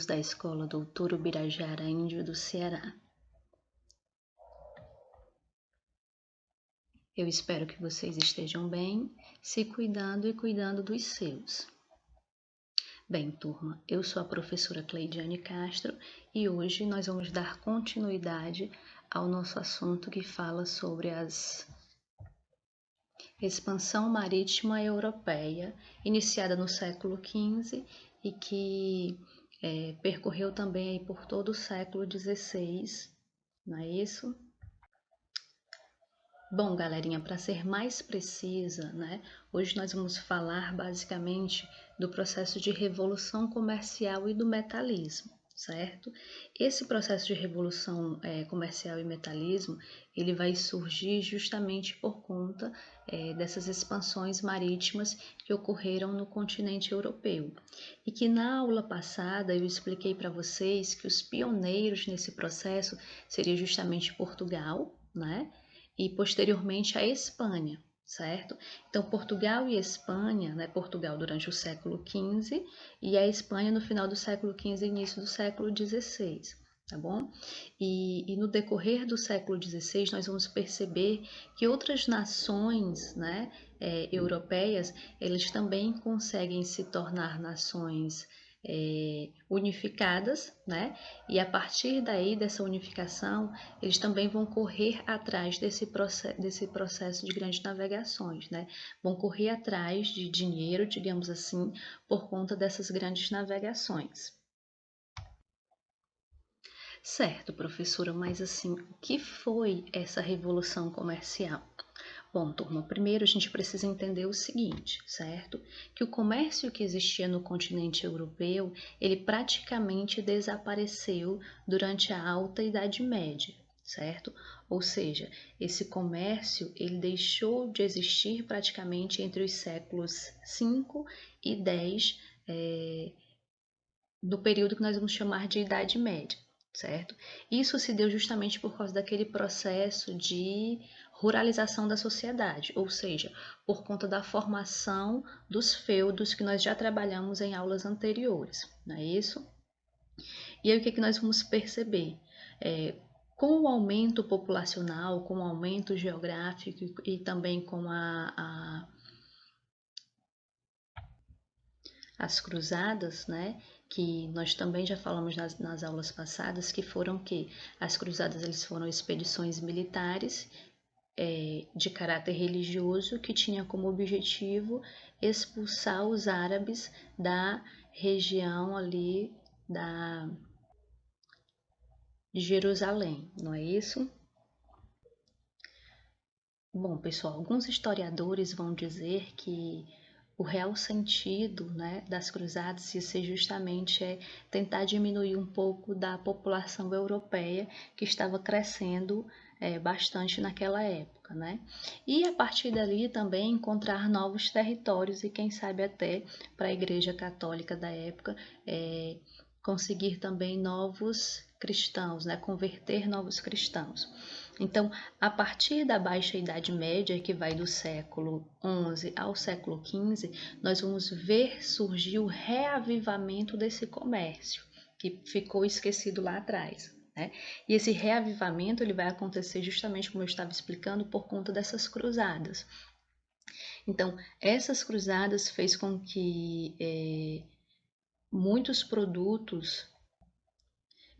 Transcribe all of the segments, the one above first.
alunos da Escola Doutor Ubirajara Índio do Ceará. Eu espero que vocês estejam bem, se cuidando e cuidando dos seus. Bem, turma, eu sou a professora Cleidiane Castro e hoje nós vamos dar continuidade ao nosso assunto que fala sobre a expansão marítima europeia, iniciada no século XV e que percorreu também aí por todo o século XVI, não é isso? Bom, galerinha, para ser mais precisa, né, hoje nós vamos falar basicamente do processo de revolução comercial e do metalismo, certo? Esse processo de revolução comercial e metalismo, ele vai surgir justamente por conta dessas expansões marítimas que ocorreram no continente europeu. E que na aula passada eu expliquei para vocês que os pioneiros nesse processo seria justamente Portugal, né? E posteriormente a Espanha, certo? Então, Portugal e Espanha, né? Portugal durante o século XV e a Espanha no final do século XV e início do século XVI, tá bom? E no decorrer do século XVI, nós vamos perceber que outras nações, né, europeias, eles também conseguem se tornar nações unificadas, né? E a partir daí, dessa unificação, eles também vão correr atrás desse processo de grandes navegações, né? Vão correr atrás de dinheiro, digamos assim, por conta dessas grandes navegações. Certo, professora, mas assim, o que foi essa revolução comercial? Bom, turma, primeiro a gente precisa entender o seguinte, certo? Que o comércio que existia no continente europeu, ele praticamente desapareceu durante a Alta Idade Média, certo? Ou seja, esse comércio, ele deixou de existir praticamente entre os séculos 5 e 10, do período que nós vamos chamar de Idade Média, certo? Isso se deu justamente por causa daquele processo de ruralização da sociedade, ou seja, por conta da formação dos feudos que nós já trabalhamos em aulas anteriores, não é isso? E aí o que é que nós vamos perceber? Com o aumento populacional, com o aumento geográfico e também com as cruzadas, né, que nós também já falamos nas aulas passadas, que foram as cruzadas eles foram expedições militares de caráter religioso que tinha como objetivo expulsar os árabes da região ali de Jerusalém, não é isso? Bom, pessoal, alguns historiadores vão dizer que o real sentido, né, das cruzadas ia ser justamente tentar diminuir um pouco da população europeia que estava crescendo bastante naquela época, né? E a partir dali também encontrar novos territórios e quem sabe até para a Igreja Católica da época conseguir também novos cristãos, né? Converter novos cristãos. Então, a partir da Baixa Idade Média, que vai do século XI ao século XV, nós vamos ver surgir o reavivamento desse comércio, que ficou esquecido lá atrás, né? E esse reavivamento ele vai acontecer justamente, como eu estava explicando, por conta dessas cruzadas. Então, essas cruzadas fez com que muitos produtos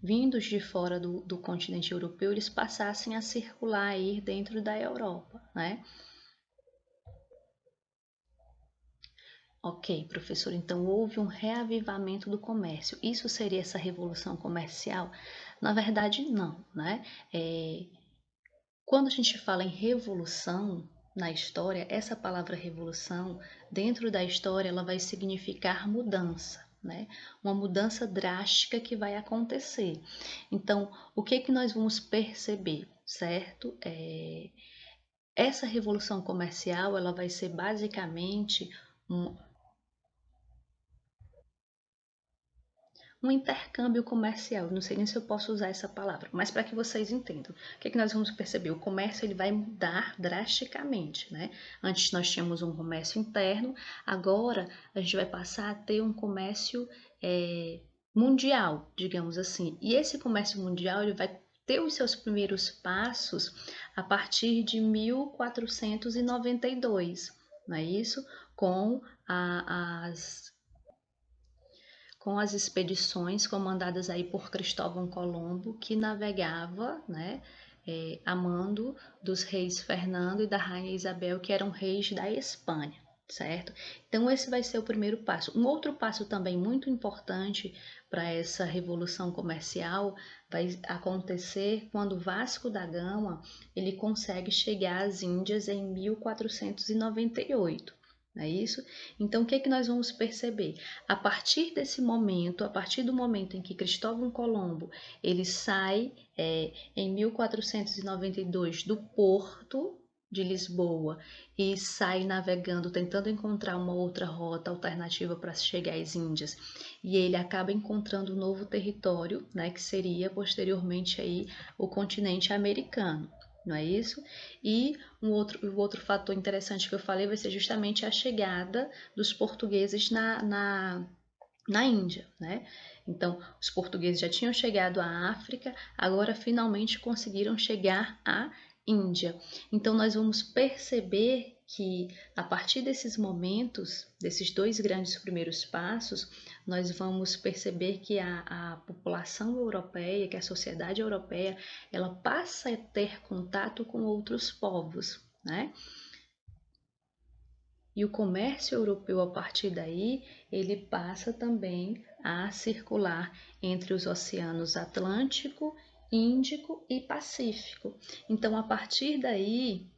vindos de fora do continente europeu, eles passassem a circular aí dentro da Europa, né? Ok, professor, então houve um reavivamento do comércio. Isso seria essa revolução comercial? Na verdade, não, né? Quando a gente fala em revolução na história, essa palavra revolução, dentro da história, ela vai significar mudança, né? Uma mudança drástica que vai acontecer. Então, o que que nós vamos perceber, certo? Essa revolução comercial, ela vai ser basicamente um intercâmbio comercial. Não sei nem se eu posso usar essa palavra, mas para que vocês entendam, o que é que nós vamos perceber? O comércio ele vai mudar drasticamente, né? Antes nós tínhamos um comércio interno, agora a gente vai passar a ter um comércio mundial, digamos assim. E esse comércio mundial ele vai ter os seus primeiros passos a partir de 1492, não é isso? Com as expedições comandadas aí por Cristóvão Colombo, que navegava, né, a mando dos reis Fernando e da rainha Isabel, que eram reis da Espanha, certo? Então esse vai ser o primeiro passo. Um outro passo também muito importante para essa revolução comercial vai acontecer quando Vasco da Gama ele consegue chegar às Índias em 1498. Não é isso? Então, o que é que nós vamos perceber? A partir desse momento, a partir do momento em que Cristóvão Colombo ele sai em 1492 do porto de Lisboa e sai navegando, tentando encontrar uma outra rota alternativa para chegar às Índias, e ele acaba encontrando um novo território, né, que seria posteriormente aí o continente americano. Não é isso? E o outro fator interessante que eu falei vai ser justamente a chegada dos portugueses na Índia, né? Então, os portugueses já tinham chegado à África, agora finalmente conseguiram chegar à Índia. Então, nós vamos perceber que a partir desses momentos, desses dois grandes primeiros passos, nós vamos perceber que a população europeia, que a sociedade europeia, ela passa a ter contato com outros povos, né? E o comércio europeu, a partir daí, ele passa também a circular entre os oceanos Atlântico, Índico e Pacífico. Então, a partir daí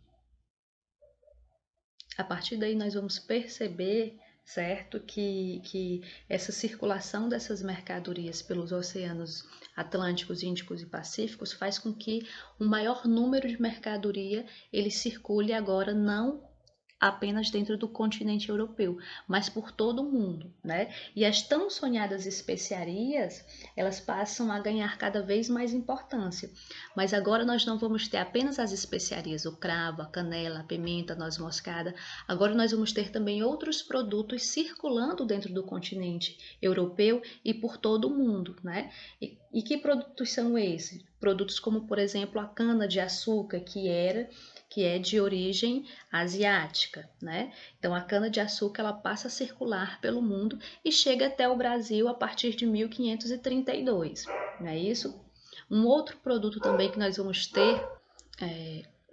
nós vamos perceber, certo, que essa circulação dessas mercadorias pelos oceanos Atlânticos, Índicos e Pacíficos faz com que um maior número de mercadoria ele circule agora não apenas dentro do continente europeu, mas por todo o mundo, né? E as tão sonhadas especiarias, elas passam a ganhar cada vez mais importância. Mas agora nós não vamos ter apenas as especiarias, o cravo, a canela, a pimenta, a noz moscada. Agora nós vamos ter também outros produtos circulando dentro do continente europeu e por todo o mundo, né? E que produtos são esses? Produtos como, por exemplo, a cana-de-açúcar, que é de origem asiática, né? Então a cana-de-açúcar ela passa a circular pelo mundo e chega até o Brasil a partir de 1532, não é isso? Um outro produto também que nós vamos ter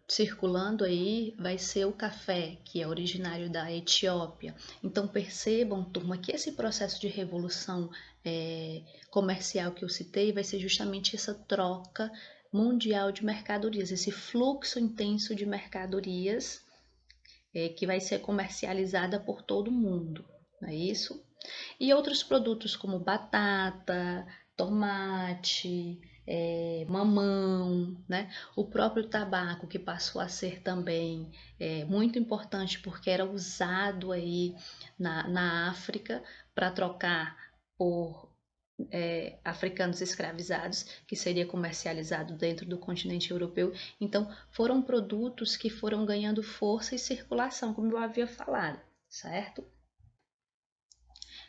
circulando aí vai ser o café, que é originário da Etiópia. Então percebam, turma, que esse processo de revolução comercial que eu citei vai ser justamente essa troca mundial de mercadorias, esse fluxo intenso de mercadorias que vai ser comercializada por todo mundo, não é isso? E outros produtos como batata, tomate, mamão, né? O próprio tabaco que passou a ser também muito importante porque era usado aí na África para trocar por africanos escravizados, que seria comercializado dentro do continente europeu. Então, foram produtos que foram ganhando força e circulação, como eu havia falado, certo?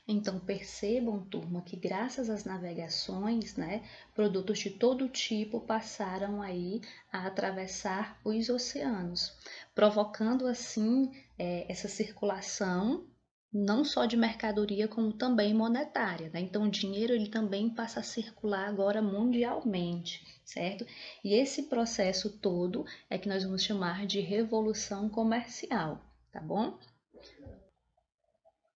Então percebam, turma, que graças às navegações, né, produtos de todo tipo passaram aí a atravessar os oceanos, provocando assim essa circulação não só de mercadoria como também monetária, né? Então o dinheiro ele também passa a circular agora mundialmente, certo? E esse processo todo é que nós vamos chamar de revolução comercial, tá bom?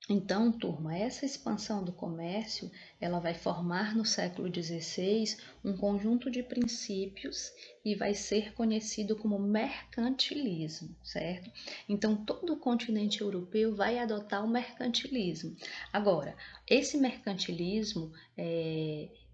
Então, turma, essa expansão do comércio, ela vai formar no século XVI um conjunto de princípios e vai ser conhecido como mercantilismo, certo? Então, todo o continente europeu vai adotar o mercantilismo. Agora, esse mercantilismo,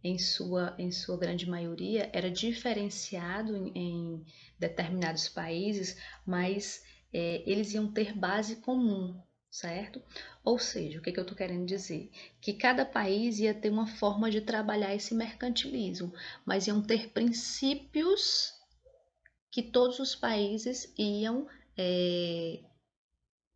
em sua grande maioria, era diferenciado em determinados países, mas eles iam ter base comum, certo? Ou seja, o que eu estou querendo dizer? Que cada país ia ter uma forma de trabalhar esse mercantilismo, mas iam ter princípios que todos os países iam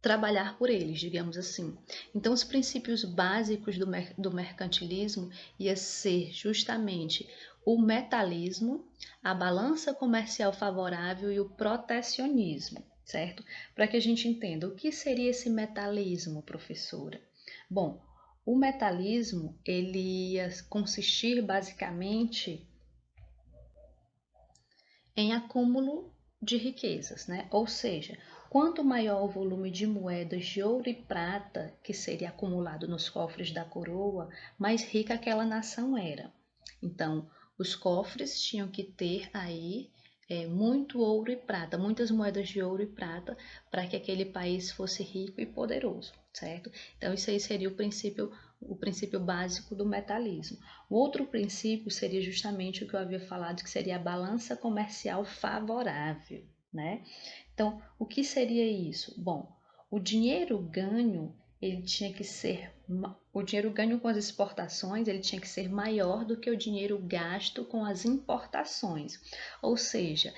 trabalhar por eles, digamos assim. Então, os princípios básicos do mercantilismo ia ser justamente o metalismo, a balança comercial favorável e o protecionismo, certo? Para que a gente entenda o que seria esse metalismo, professora. Bom, o metalismo ele ia consistir basicamente em acúmulo de riquezas, né? Ou seja, quanto maior o volume de moedas de ouro e prata que seria acumulado nos cofres da coroa, mais rica aquela nação era. Então, os cofres tinham que ter aí muito ouro e prata, muitas moedas de ouro e prata, para que aquele país fosse rico e poderoso, certo? Então, isso aí seria o princípio básico do metalismo. O outro princípio seria justamente o que eu havia falado, que seria a balança comercial favorável, né? Então, o que seria isso? Bom, o dinheiro ganho, ele tinha que ser o dinheiro ganho com as exportações, ele tinha que ser maior do que o dinheiro gasto com as importações. Ou seja,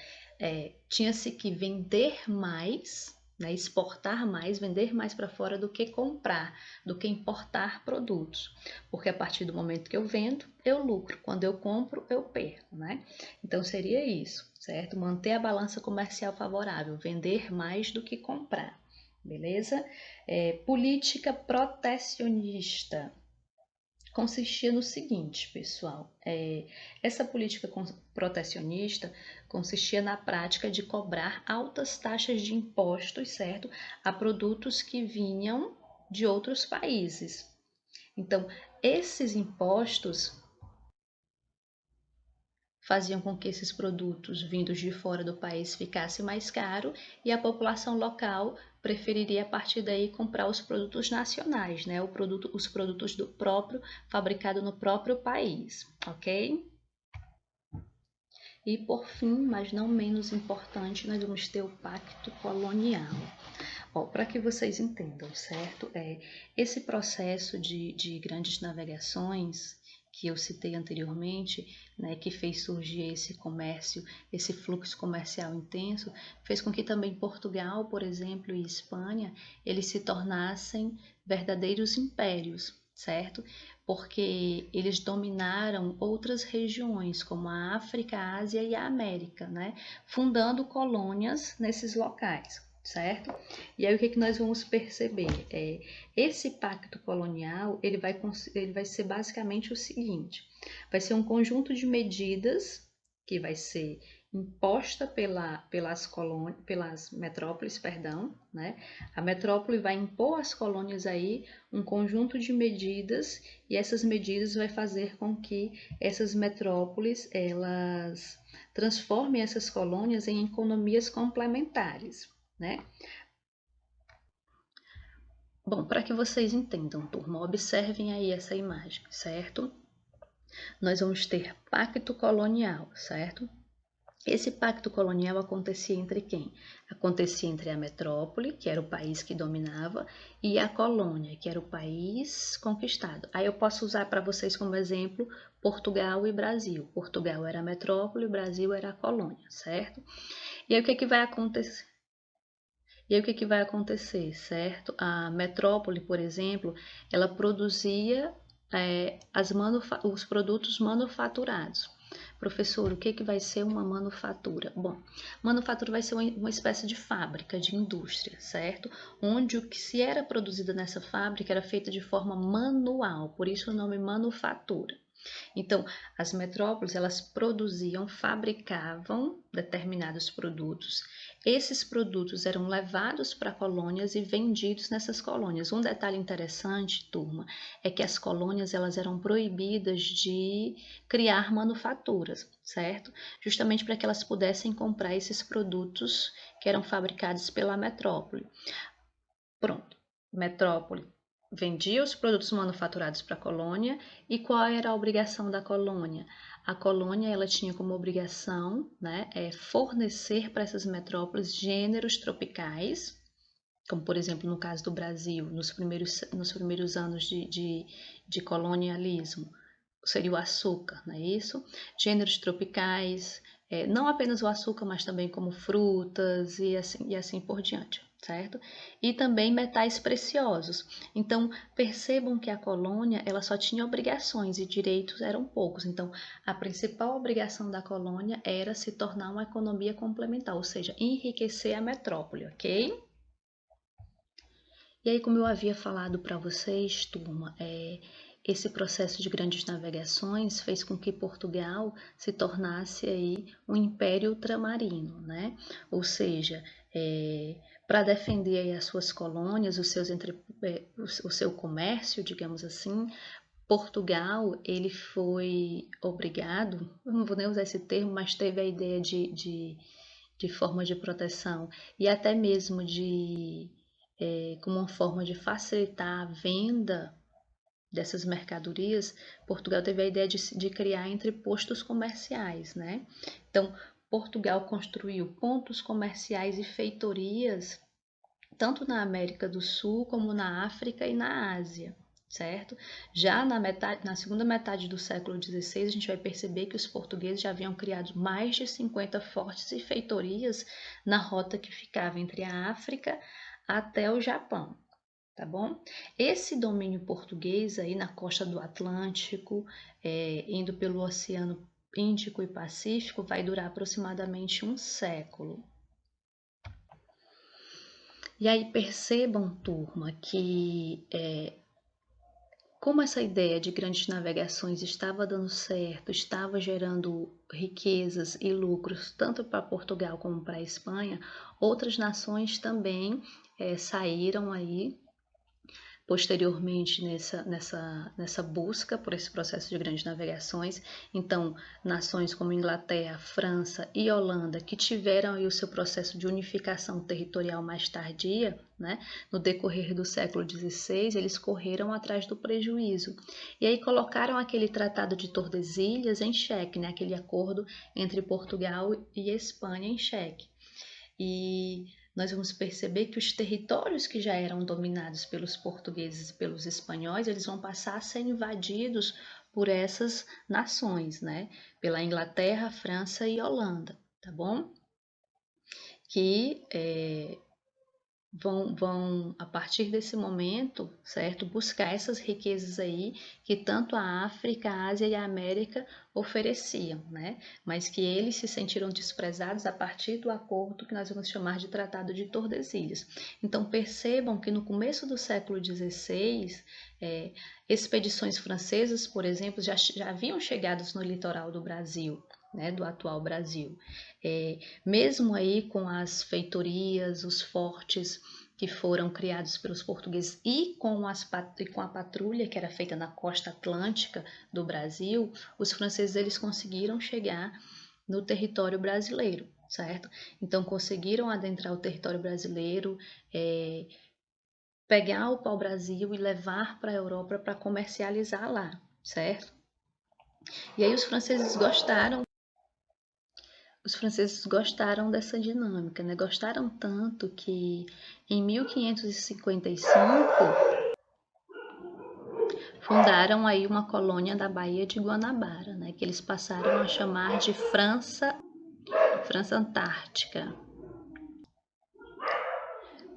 tinha-se que vender mais, né, exportar mais, vender mais para fora do que comprar, do que importar produtos. Porque a partir do momento que eu vendo, eu lucro. Quando eu compro, eu perco, né? Então seria isso, certo? Manter a balança comercial favorável, vender mais do que comprar, beleza? Política protecionista consistia no seguinte, pessoal, essa política protecionista consistia na prática de cobrar altas taxas de impostos, certo, a produtos que vinham de outros países. Então, esses impostos faziam com que esses produtos vindos de fora do país ficassem mais caros e a população local preferiria a partir daí comprar os produtos nacionais, né? Os produtos do próprio, fabricado no próprio país, ok? E por fim, mas não menos importante, nós vamos ter o Pacto Colonial. Para que vocês entendam, certo? Esse processo de grandes navegações que eu citei anteriormente, né, que fez surgir esse comércio, esse fluxo comercial intenso, fez com que também Portugal, por exemplo, e Espanha, eles se tornassem verdadeiros impérios, certo? Porque eles dominaram outras regiões, como a África, a Ásia e a América, né? Fundando colônias nesses locais, certo? E aí o que nós vamos perceber? Esse pacto colonial, ele vai ser basicamente o seguinte, vai ser um conjunto de medidas que vai ser imposta pelas metrópoles, perdão, né? A metrópole vai impor às colônias aí um conjunto de medidas e essas medidas vai fazer com que essas metrópoles, elas transformem essas colônias em economias complementares, né? Bom, para que vocês entendam, turma, observem aí essa imagem, certo? Nós vamos ter pacto colonial, certo? Esse pacto colonial acontecia entre quem? Acontecia entre a metrópole, que era o país que dominava, e a colônia, que era o país conquistado. Aí eu posso usar para vocês como exemplo Portugal e Brasil. Portugal era a metrópole, o Brasil era a colônia, certo? E aí o que vai acontecer? E aí o que vai acontecer, certo? A metrópole, por exemplo, ela produzia os produtos manufaturados. Professor, o que vai ser uma manufatura? Bom, manufatura vai ser uma espécie de fábrica, de indústria, certo? Onde o que se era produzido nessa fábrica era feito de forma manual, por isso o nome manufatura. Então, as metrópoles, elas produziam, fabricavam determinados produtos. Esses produtos eram levados para colônias e vendidos nessas colônias. Um detalhe interessante, turma, é que as colônias, elas eram proibidas de criar manufaturas, certo? Justamente para que elas pudessem comprar esses produtos que eram fabricados pela metrópole. Pronto, metrópole vendia os produtos manufaturados para a colônia e qual era a obrigação da colônia? A colônia ela tinha como obrigação, né, fornecer para essas metrópoles gêneros tropicais, como por exemplo no caso do Brasil, nos primeiros anos de colonialismo, seria o açúcar, não é isso? Gêneros tropicais, não apenas o açúcar, mas também como frutas e assim por diante. certo? E também metais preciosos. Então, percebam que a colônia ela só tinha obrigações e direitos eram poucos. Então, a principal obrigação da colônia era se tornar uma economia complementar, ou seja, enriquecer a metrópole, ok? E aí, como eu havia falado para vocês, turma, esse processo de grandes navegações fez com que Portugal se tornasse aí um império ultramarino, né? Ou seja, para defender aí as suas colônias, o seu comércio, digamos assim, Portugal ele foi obrigado, eu não vou nem usar esse termo, mas teve a ideia de forma de proteção e até mesmo como uma forma de facilitar a venda dessas mercadorias, Portugal teve a ideia de criar entrepostos comerciais, né? Então, Portugal construiu pontos comerciais e feitorias tanto na América do Sul como na África e na Ásia, certo? Já na segunda metade do século XVI, a gente vai perceber que os portugueses já haviam criado mais de 50 fortes e feitorias na rota que ficava entre a África até o Japão, tá bom? Esse domínio português aí na costa do Atlântico, indo pelo Oceano Índico e Pacífico, vai durar aproximadamente um século. E aí percebam, turma, que como essa ideia de grandes navegações estava dando certo, estava gerando riquezas e lucros tanto para Portugal como para a Espanha, outras nações também saíram aí posteriormente nessa busca por esse processo de grandes navegações. Então, nações como Inglaterra, França e Holanda, que tiveram aí o seu processo de unificação territorial mais tardia, né, no decorrer do século XVI, eles correram atrás do prejuízo. E aí colocaram aquele Tratado de Tordesilhas em xeque, né, aquele acordo entre Portugal e Espanha em xeque. E nós vamos perceber que os territórios que já eram dominados pelos portugueses e pelos espanhóis, eles vão passar a ser invadidos por essas nações, né? Pela Inglaterra, França e Holanda, tá bom? Que vão, a partir desse momento, certo, buscar essas riquezas aí que tanto a África, a Ásia e a América ofereciam, né? Mas que eles se sentiram desprezados a partir do acordo que nós vamos chamar de Tratado de Tordesilhas. Então percebam que no começo do século XVI, expedições francesas, por exemplo, já haviam chegado no litoral do Brasil, né, do atual Brasil. Mesmo aí com as feitorias, os fortes que foram criados pelos portugueses e com a patrulha que era feita na costa atlântica do Brasil, os franceses eles conseguiram chegar no território brasileiro, certo? Então conseguiram adentrar o território brasileiro, pegar o pau-brasil e levar para a Europa para comercializar lá, certo? E aí os franceses gostaram dessa dinâmica, né? Gostaram tanto que em 1555 fundaram aí uma colônia da Baía de Guanabara, né? Que eles passaram a chamar de França Antártica.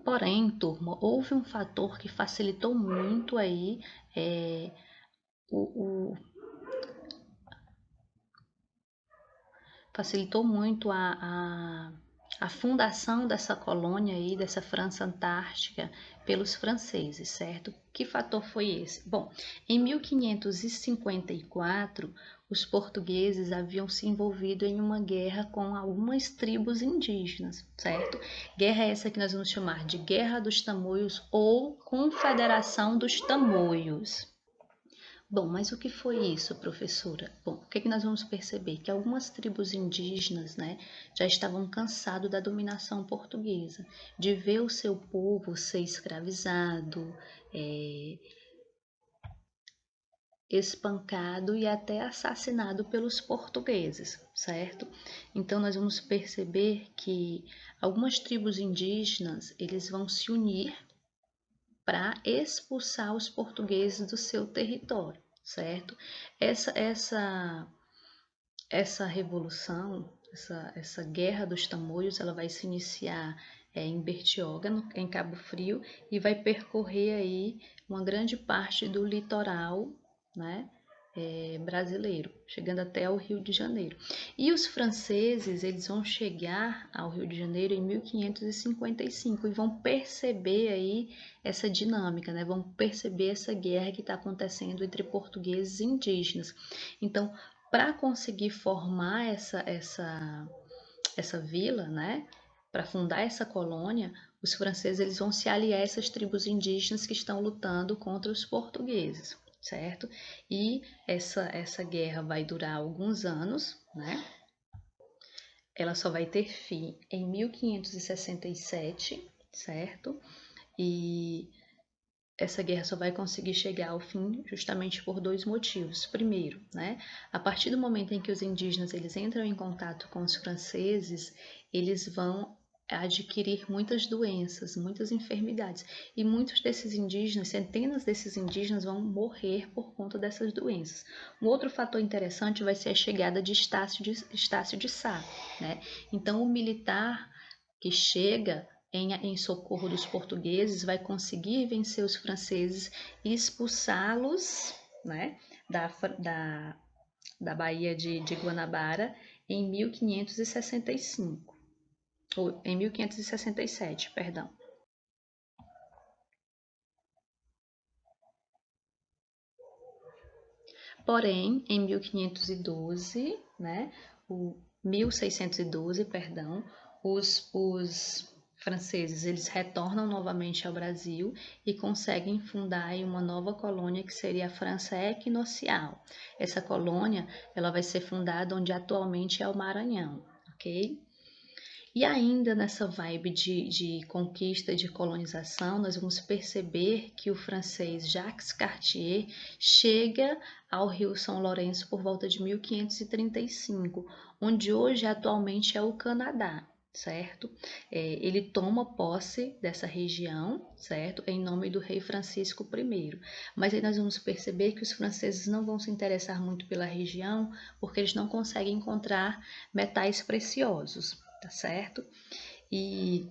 Porém, turma, houve um fator que facilitou muito aí facilitou muito a fundação dessa colônia aí, dessa França Antártica, pelos franceses, certo? Que fator foi esse? Bom, em 1554, os portugueses haviam se envolvido em uma guerra com algumas tribos indígenas, certo? Guerra essa que nós vamos chamar de Guerra dos Tamoios ou Confederação dos Tamoios. Bom, mas o que foi isso, professora? Bom, o que nós vamos perceber? Que algumas tribos indígenas, né, já estavam cansados da dominação portuguesa, de ver o seu povo ser escravizado, espancado e até assassinado pelos portugueses, certo? Então nós vamos perceber que algumas tribos indígenas, eles vão se unir para expulsar os portugueses do seu território, certo? Essa revolução, essa guerra dos tamoios, ela vai se iniciar em Bertioga, em Cabo Frio, e vai percorrer aí uma grande parte do litoral, né, brasileiro, chegando até o Rio de Janeiro. E os franceses, eles vão chegar ao Rio de Janeiro em 1555 e vão perceber aí essa dinâmica, né? Vão perceber essa guerra que está acontecendo entre portugueses e indígenas. Então, para conseguir formar essa vila, né? Para fundar essa colônia, os franceses eles vão se aliar a essas tribos indígenas que estão lutando contra os portugueses, certo? E essa guerra vai durar alguns anos, né? Ela só vai ter fim em 1567, certo? E essa guerra só vai conseguir chegar ao fim justamente por dois motivos. Primeiro, né, a partir do momento em que os indígenas eles entram em contato com os franceses, eles vão adquirir muitas doenças, muitas enfermidades. E muitos desses indígenas, centenas desses indígenas vão morrer por conta dessas doenças. Um outro fator interessante vai ser a chegada de Estácio de Sá, né? Então, o militar que chega em socorro dos portugueses vai conseguir vencer os franceses e expulsá-los, né, da Baía de Guanabara em 1565. Ou em 1567, perdão. Porém, em 1512, né, 1612, perdão, os franceses eles retornam novamente ao Brasil e conseguem fundar uma nova colônia que seria a França Equinocial. Essa colônia ela vai ser fundada onde atualmente é o Maranhão, ok? E ainda nessa vibe de conquista e de colonização, nós vamos perceber que o francês Jacques Cartier chega ao Rio São Lourenço por volta de 1535, onde hoje atualmente é o Canadá, certo? Ele toma posse dessa região, certo? Em nome do rei Francisco I. Mas aí nós vamos perceber que os franceses não vão se interessar muito pela região, porque eles não conseguem encontrar metais preciosos, tá certo? E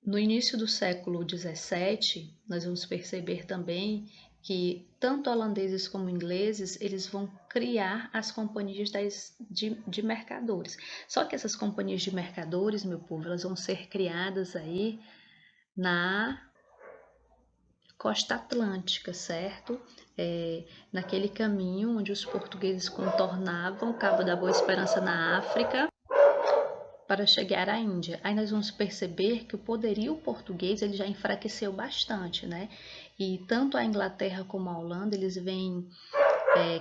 no início do século XVII, nós vamos perceber também que tanto holandeses como ingleses, eles vão criar as companhias de mercadores. Só que essas companhias de mercadores, meu povo, elas vão ser criadas aí na costa atlântica, certo? Naquele caminho onde os portugueses contornavam o Cabo da Boa Esperança na África para chegar à Índia. Aí nós vamos perceber que o poderio português ele já enfraqueceu bastante, né? E tanto a Inglaterra como a Holanda eles vêm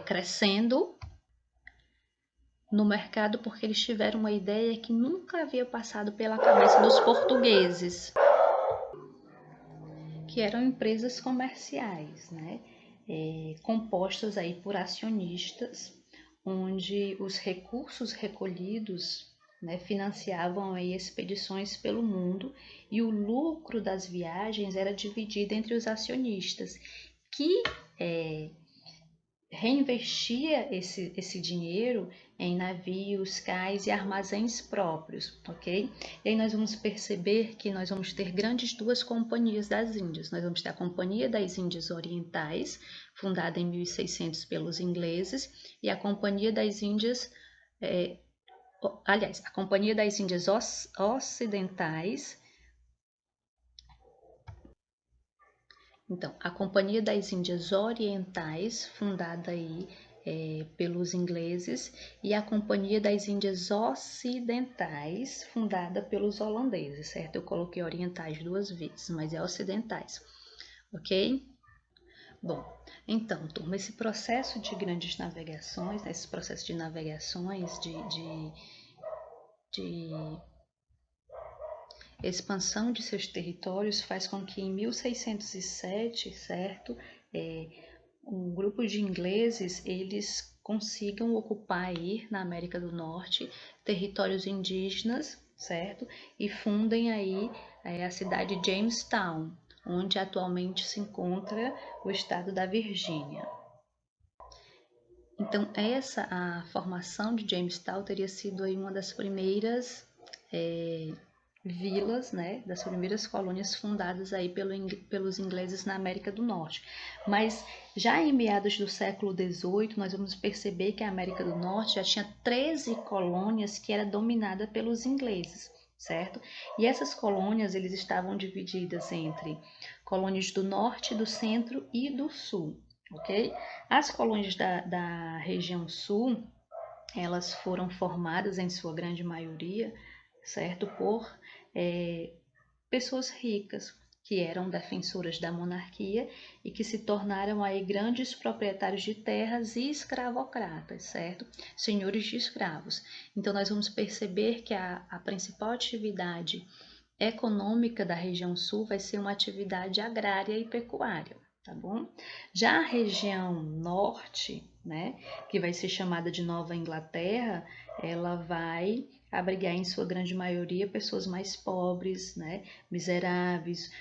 crescendo no mercado porque eles tiveram uma ideia que nunca havia passado pela cabeça dos portugueses, que eram empresas comerciais, né? Compostas aí por acionistas, onde os recursos recolhidos, né, financiavam aí expedições pelo mundo e o lucro das viagens era dividido entre os acionistas, que reinvestia esse dinheiro em navios, cais e armazéns próprios, ok? E aí nós vamos perceber que nós vamos ter grandes duas companhias das Índias. Nós vamos ter a Companhia das Índias Orientais, fundada em 1600 pelos ingleses, e a Companhia das Índias, a Companhia das Índias Ocidentais. Então, a Companhia das Índias Orientais, fundada aí pelos ingleses, e a Companhia das Índias Ocidentais, fundada pelos holandeses, certo? Eu coloquei orientais duas vezes, mas é ocidentais, ok? Bom, então, turma, esse processo de grandes navegações, esse processo de navegações, de expansão de seus territórios faz com que em 1607, certo, um grupo de ingleses eles consigam ocupar aí na América do Norte territórios indígenas, certo, e fundem aí a cidade de Jamestown, onde atualmente se encontra o estado da Virgínia. Então a formação de Jamestown teria sido aí uma das primeiras vilas, né, das primeiras colônias fundadas aí pelos ingleses na América do Norte. Mas já em meados do século XVIII, nós vamos perceber que a América do Norte já tinha 13 colônias que era dominada pelos ingleses, certo? E essas colônias, eles estavam divididas entre colônias do Norte, do Centro e do Sul, ok? As colônias da região Sul, elas foram formadas em sua grande maioria, certo, por pessoas ricas que eram defensoras da monarquia e que se tornaram aí grandes proprietários de terras e escravocratas, certo? Senhores de escravos. Então nós vamos perceber que a principal atividade econômica da região sul vai ser uma atividade agrária e pecuária, tá bom? Já a região norte, né, que vai ser chamada de Nova Inglaterra, ela vai abrigar em sua grande maioria pessoas mais pobres, né, miseráveis,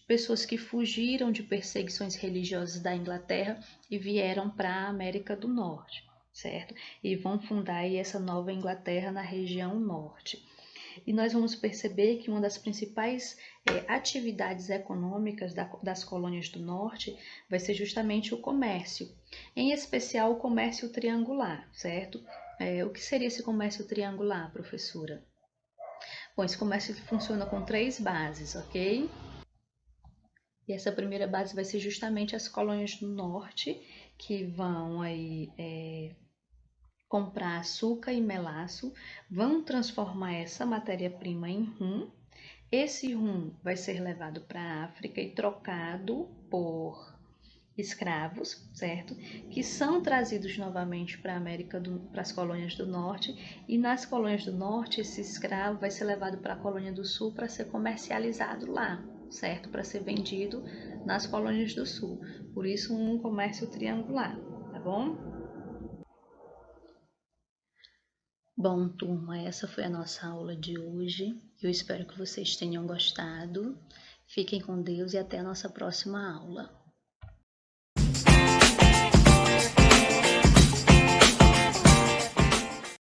pessoas que fugiram de perseguições religiosas da Inglaterra e vieram para a América do Norte, certo? E vão fundar aí essa Nova Inglaterra na região norte. E nós vamos perceber que uma das principais atividades econômicas das colônias do norte vai ser justamente o comércio, em especial o comércio triangular, certo? O que seria esse comércio triangular, professora? Bom, esse comércio funciona com 3 bases, ok? E essa primeira base vai ser justamente as colônias do norte, que vão aí comprar açúcar e melaço, vão transformar essa matéria-prima em rum. Esse rum vai ser levado para a África e trocado por escravos, certo? Que são trazidos novamente para a para as colônias do norte, e nas colônias do norte esse escravo vai ser levado para a colônia do sul para ser comercializado lá, certo? Para ser vendido nas colônias do sul. Por isso um comércio triangular, tá bom? Bom, turma, essa foi a nossa aula de hoje. Eu espero que vocês tenham gostado. Fiquem com Deus e até a nossa próxima aula.